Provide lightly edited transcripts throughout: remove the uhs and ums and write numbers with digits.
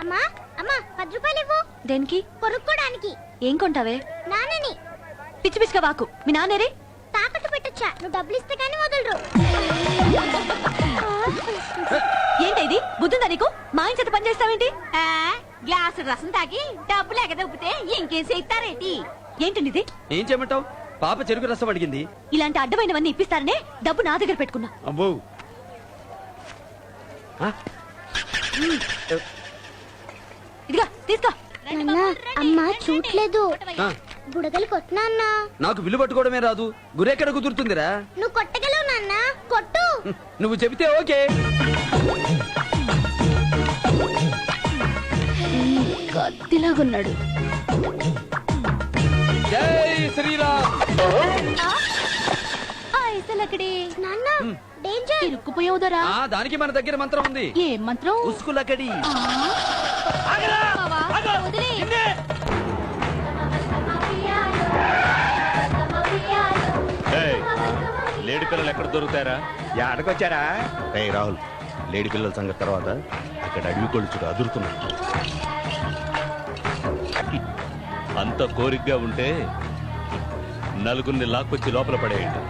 అమ్మా అమ్మా 10 రూపాయలు ఇవ్వు. దేనికి? కొనుక్కోడానికి. ఏం కొంటావే? నాన్నని. పిచ్చి పిచ్చిగా వాకు. మీ నాన్నేరే? తాకట్టు పెట్టొచ్చా? నువ్వు డబ్బులు ఇస్తే కానీ వదలరు. ఏంటి ఇది? బుద్ధుందా నీకు? మా ఆయన చేత పని చేస్తావేంటి? గ్లాసు రసం తాగి డబ్బులు ఎగదొబ్బితే ఇంకేం చేస్తారేంటి? ఏంటండి ఇది? ఏం చేయమంటావు? పాప చెరుకు రసం అడిగింది. ఇలాంటి అడ్డమైనవన్నీ ఇప్పిస్తారనే డబ్బు నా దగ్గర పెట్టుకున్నా. అబ్బో ఇదిగా తీసుకో. అమ్మ చూడలేదు. ఆ, బుడగలు కొట్టినా అన్న. నాకు విల్లు పట్టుకోవడమే రాదు. గురెక్కడ కుదురుతుందిరా? నువ్వు కొట్టగలవు నాన్న, కొట్టు. నువ్వు చెబితే ఓకే. కత్తిలాగున్నాడు. జై శ్రీరామ్. నాన్న డేంజర్. ఇరుక్కుపోయావుదరా? ఆ, దానికి మన దగ్గర మంత్రం ఉంది. ఏ మంత్రం? ఉస్కులకడి. లేడీ పిల్లలు ఎక్కడ దొరుకుతారా? ఆడకొచ్చారా? రాహుల్, లేడీ పిల్లల సంగతి తర్వాత అక్కడ అడవి కొళ్ళు చూడు అదురుతున్నాడు. అంత కోరికగా ఉంటే నలుగురిని లాక్కొచ్చి లోపల పడేయండి.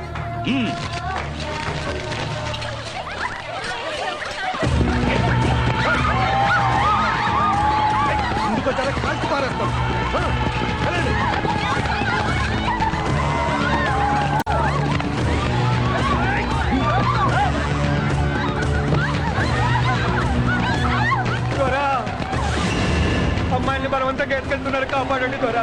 ఇందుకొచ్చారా? కాల్చి పారేస్తాం. అమ్మాయిని బలవంతంగా ఎత్తుకెళ్తున్నారు, కాపాడండి త్వర.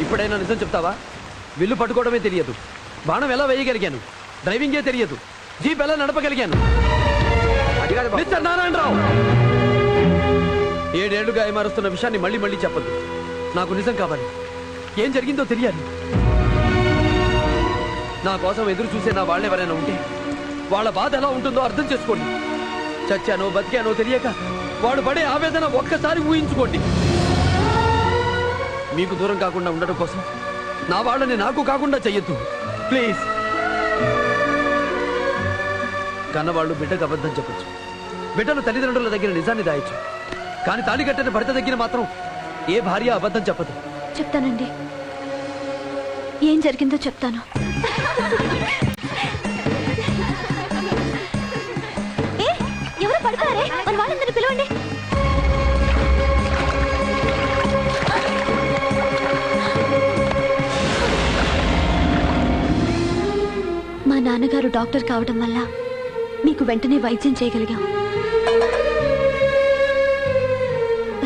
ఇప్పుడైనా నిజం చెప్తావా? విల్లు పట్టుకోవడమే తెలియదు, బాణం ఎలా వేయగలిగాను, డ్రైవింగే తెలియదు, జీప్ ఎలా నడపగలిగాను. అది కాదు బాబు. మిస్టర్ నారాయణరావు, 7 ఏళ్లుగా ఏమారుస్తున్న విషయాన్ని మళ్ళీ మళ్ళీ చెప్పదు. నాకు నిజం కావాలి, ఏం జరిగిందో తెలియాలి. నా కోసం ఎదురు చూసే నా వాళ్ళెవరైనా ఉంటే వాళ్ళ బాధ ఎలా ఉంటుందో అర్థం చేసుకోండి. చచ్చానో బతికానో తెలియక వాడు పడే ఆవేదన ఒక్కసారి ఊహించుకోండి. మీకు దూరం కాకుండా ఉండడం కోసం నా వాళ్ళని నాకు కాకుండా చెయ్యొద్దు ప్లీజ్. కన్నవాళ్ళు బిడ్డకు అబద్ధం చెప్పొచ్చు, బిడ్డలు తల్లిదండ్రుల దగ్గర నిజాన్ని దాయొచ్చు, కానీ తాళి కట్టిన భర్త దగ్గర మాత్రం ఏ భార్య అబద్ధం చెప్పదు. చెప్తానండి, ఏం జరిగిందో చెప్తాను. ఏ, ఎవరు పడతారే? మన వాళ్ళందరినీ పిలవండి. మా నాన్నగారు డాక్టర్ కావడం వల్ల మీకు వెంటనే వైద్యం చేయగలిగాం.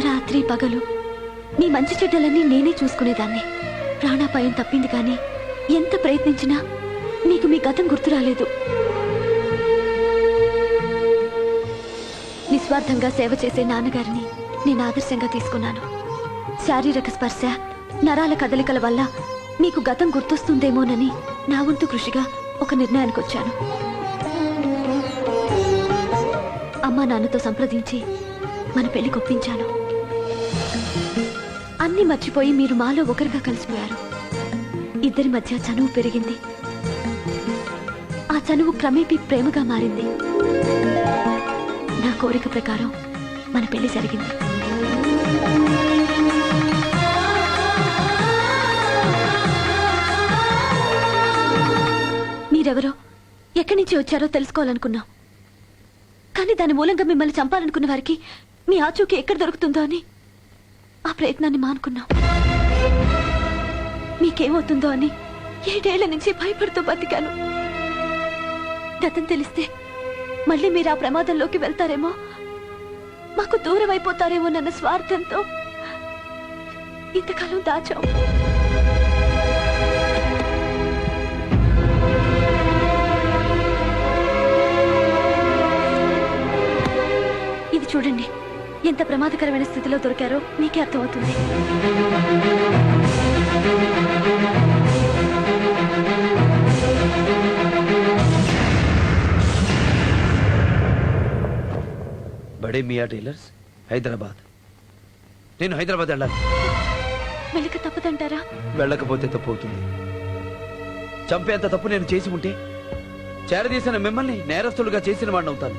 రాత్రి పగలు మీ మంచి చెడ్డలన్నీ నేనే చూసుకునేదాన్ని. ప్రాణాపాయం తప్పింది కానీ ఎంత ప్రయత్నించినా మీకు మీ గతం గుర్తు రాలేదు. నిస్వార్థంగా సేవ చేసే నాన్నగారిని నేను ఆదర్శంగా తీసుకున్నాను. శారీరక స్పర్శ, నరాల కదలికల వల్ల మీకు గతం గుర్తొస్తుందేమోనని నా వంతు కృషిగా ఒక నిర్ణయానికి వచ్చాను. అమ్మా నాన్నతో సంప్రదించి మన పెళ్లి కొప్పించాను. అన్ని మర్చిపోయి మీరు మాలో ఒకరిగా కలిసిపోయారు. ఇద్దరి మధ్య చనువు పెరిగింది. ఆ చనువు క్రమేపీ ప్రేమగా మారింది. నా కోరిక ప్రకారం మన పెళ్లి జరిగింది. మీరెవరో, ఎక్కడి నుంచి వచ్చారో తెలుసుకోవాలనుకున్నాం. కానీ దాని మూలంగా మిమ్మల్ని చంపాలనుకున్న వారికి మీ ఆచూకీ ఎక్కడ దొరుకుతుందో అని ఆ ప్రయత్నాన్ని మానుకున్నాం. మీకేమవుతుందో అని 7 ఏళ్ల నుంచి భయపడుతూ బతికాను. గతం తెలిస్తే మళ్ళీ మీరు ఆ ప్రమాదంలోకి వెళ్తారేమో, మాకు దూరం అయిపోతారేమోనన్న స్వార్థంతో ఇంతకాలం దాచాం. ఇది చూడండి, ఎంత ప్రమాదకరమైన స్థితిలో దొరికారో మీకే అర్థమవుతుంది. బడే మియా టైలర్స్, హైదరాబాద్. నేను హైదరాబాద్ వెళ్ళాలి. వెళ్ళక తప్పదంటారా? వెళ్ళకపోతే తప్పు అవుతుంది. చంపేంత తప్పు నేను చేసి ఉంటే చేరదీసిన మిమ్మల్ని నేరస్తులుగా చేసిన వాడిని అవుతాను.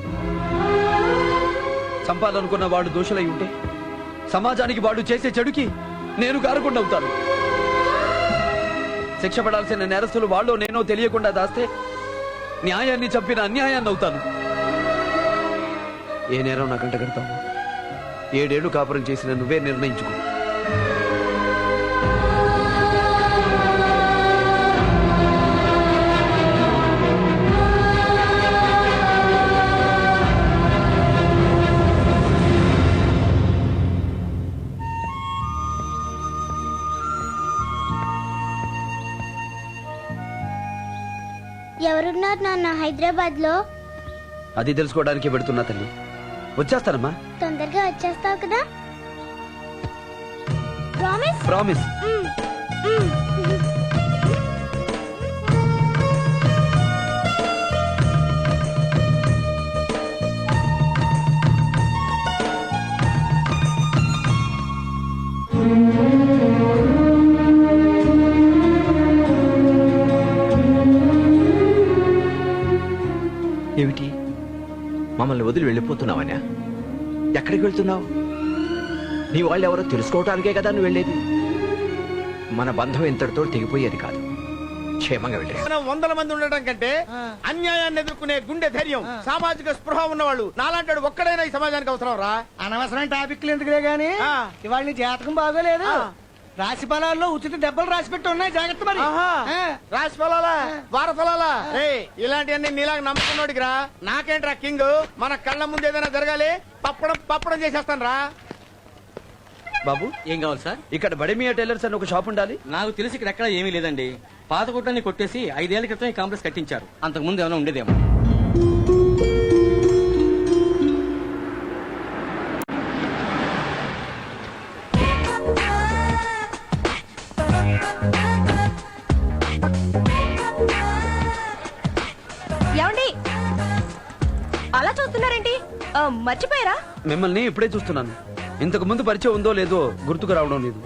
చంపాలనుకున్న వాడు దోషులై ఉంటే సమాజానికి వాడు చేసే చెడుకి నేను కారకుండా అవుతాను. శిక్ష పడాల్సిన నేరస్తులు వాళ్ళు నేనో తెలియకుండా దాస్తే న్యాయాన్ని చంపిన అన్యాయాన్ని అవుతాను. ఏ నేరం నాకంట కడతావు? 7 ఏళ్లు కాపురం చేసిన నువ్వే నిర్ణయించుకో. ఎవరున్నారు నాన్న హైదరాబాద్ లో? అది తెలుసుకోవడానికి పెడుతున్నా తల్లి. వచ్చేస్తానమ్మా. తొందరగా వచ్చేస్తావు కదా? ప్రామిస్? ప్రామిస్. ఏమిటి, మమ్మల్ని వదిలి వెళ్ళిపోతున్నావనా? ఎక్కడికి వెళ్తున్నావు? నీ వాళ్ళు ఎవరో తెలుసుకోవటానికే కదా నువ్వు వెళ్ళేది. మన బంధం ఇంతటితో తెగిపోయేది కాదు. క్షేమంగా వెళ్ళే. మనం 100 మంది ఉండటం కంటే అన్యాయాన్ని ఎదుర్కొనే గుండె ధైర్యం, సామాజిక స్పృహ ఉన్నవాళ్ళు నాలాంటి ఒక్కడైనా ఈ సమాజానికి అవసరం రా. అనవసరం టాపిక్లు ఎందుకులే గాని ఇవాళ నీ జాతకం బాగోలేదు. రాశి ఫలాల్లో ఉచిత దెబ్బలు రాసి పెట్టి ఉన్నాయి, జాగ్రత్త మరి. రాశి ఫలాలా, వార ఫలాలా? ఇలాంటివన్నీ నీలాగా నమ్ముకున్నోడికి రా. నాకేంట్రా కింగ్, మన కళ్ళ ముందు ఏదైనా జరగాలి పప్పడం పప్పడం చేసేస్తాను రా. బాబు ఏం కావాలి సార్? ఇక్కడ బడిమియా టైలర్స్ అని ఒక షాప్ ఉండాలి. నాకు తెలిసి ఇక్కడ ఎక్కడ ఏమీ లేదండి. పాత కొట్టాన్ని కొట్టేసి 5 ఏళ్ల క్రితం ఈ కాంప్లెక్స్ కట్టించారు. అంతకు ముందు ఏమైనా ఉండేదేమో. ఏమండి అలా చూస్తున్నారేంటి? మర్చిపోయారా? మిమ్మల్ని ఇప్పుడే చూస్తున్నాను. ఇంతకు ముందు పరిచయం ఉందో లేదో గుర్తుకు రావడం లేదు.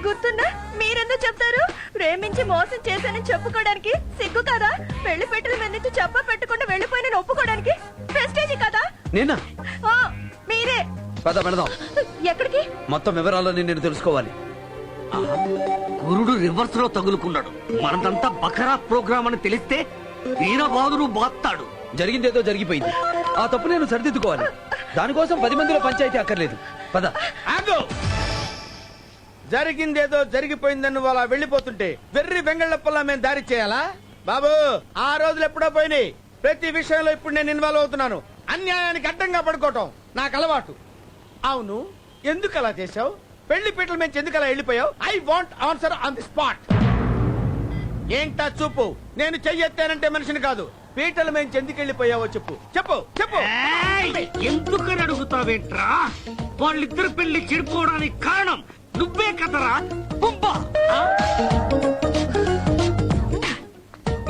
గుర్తున్నా? మీరెందుకు చెప్తారు? ప్రేమించి మోసం చేశానని చెప్పుకోవడానికి సిగ్గు కదా? పెళ్లి పెట్టిన మీద నుంచి చెప్ప పెట్టకుండా వెళ్ళిపోయిన ఒప్పుకోవడానికి ప్రెస్టేజ్ కదా? నేనా? ఆ, మీరే. పద పెడదాం. ఎక్కడికి? మొత్తం వివరాలని నేను తెలుసుకోవాలి. గురుడు రివర్స్ లో తగులుకున్నాడు. మనదంతా బకరా ప్రోగ్రామ్ అని తెలిస్తే వీరబాదుడు బాస్తాడు. జరిగిందేదో జరిగిపోయింది. ఆ తప్పు నేను సరిదిద్దుకోవాలి. దానికోసం 10 మందిలో పంచాయతీ అక్కర్లేదు. పద. ఆగు! జరిగిందేదో జరిగిపోయిందని నువ్వు అలా వెళ్ళిపోతుంటే వెర్రి వెంగళప్పల్లా మేము దారి చేయాలా? బాబు, ఆ రోజులు ఎప్పుడో పోయినాయి. ప్రతి విషయంలో ఇప్పుడు నేను ఇన్వాల్వ్ అవుతున్నాను. అన్యాయానికి అడ్డంగా పడుకోవటం నాకు అలవాటు. అవును, ఎందుకు అలా చేశావు? పెళ్లి పీటల నుంచి ఎందుకు అలా వెళ్ళిపోయావు? I want answer on the spot. ఏంటా చూపు? నేను చెయ్యెత్తానంటే మనిషిని కాదు. పీటల నుంచి ఎందుకు వెళ్ళిపోయావో చెప్పు చెప్పు చెప్పు. ఎందుకని అడుగుతావేంట్రా? వాళ్ళిద్దరు పెళ్లి చెడిపోవడానికి కారణం నువ్వే కదరా?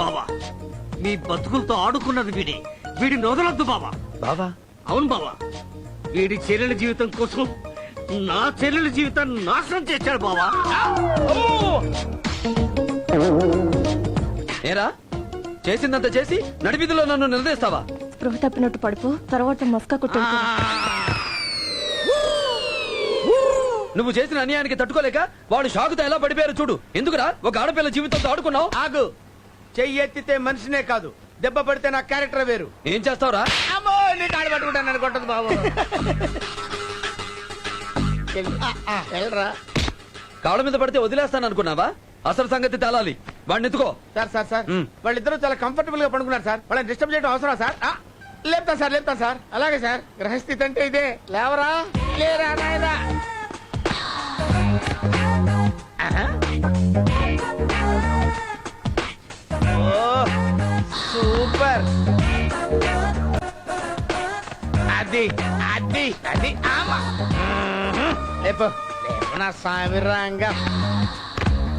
బావా, మీ బతుకులతో ఆడుకున్నది వీడిని వదలొద్దు బావా. బావా? అవును బావా, వీడి చెల్లెల జీవితం కోసం నా చెల్లెల జీవితాన్ని నాశనం చేశాడు బావా. ఏరా, చేసిందంత చేసి నడిపిదిలో నన్ను నిలదీస్తావా? స్పృహ తప్పినట్టు పడుకో, తర్వాత మస్కా కొట్టు. నువ్వు చేసిన అన్యాయానికి తట్టుకోలేక వాడు షాకుతో ఎలా పడిపోయారు చూడు. ఎందుకురా ఒక ఆడపిల్ల జీవితంతో ఆడుకున్నావు? ఆగు! చెయ్యెత్తితే మనిషినే కాదు, దెబ్బ పడితే నా క్యారెక్టర్ వేరు. ఏం చేస్తావురా? అమ్మో, నీ తాడు పట్టుకుంటాను అనుకుంటుంది బాబు. వెళ్ళరా. కాళ్ళ మీద పడితే వదిలేస్తాను అనుకున్నావా? అసలు సంగతి తేలాలి. వాడిని ఎత్తుకో. సార్ సార్ సార్, వాళ్ళిద్దరూ చాలా కంఫర్టబుల్ గా పడుకున్నారు సార్. వాళ్ళని డిస్టర్బ్ చేయడం అవసరం సార్? లేపుతాను సార్. అలాగే సార్. గ్రహస్థితి అంటే ఇదే. లేవరా, లేరా నాయనా. సూపర్. అది అది అది ఆమా. లేపు లేపు నా సామిరంగా.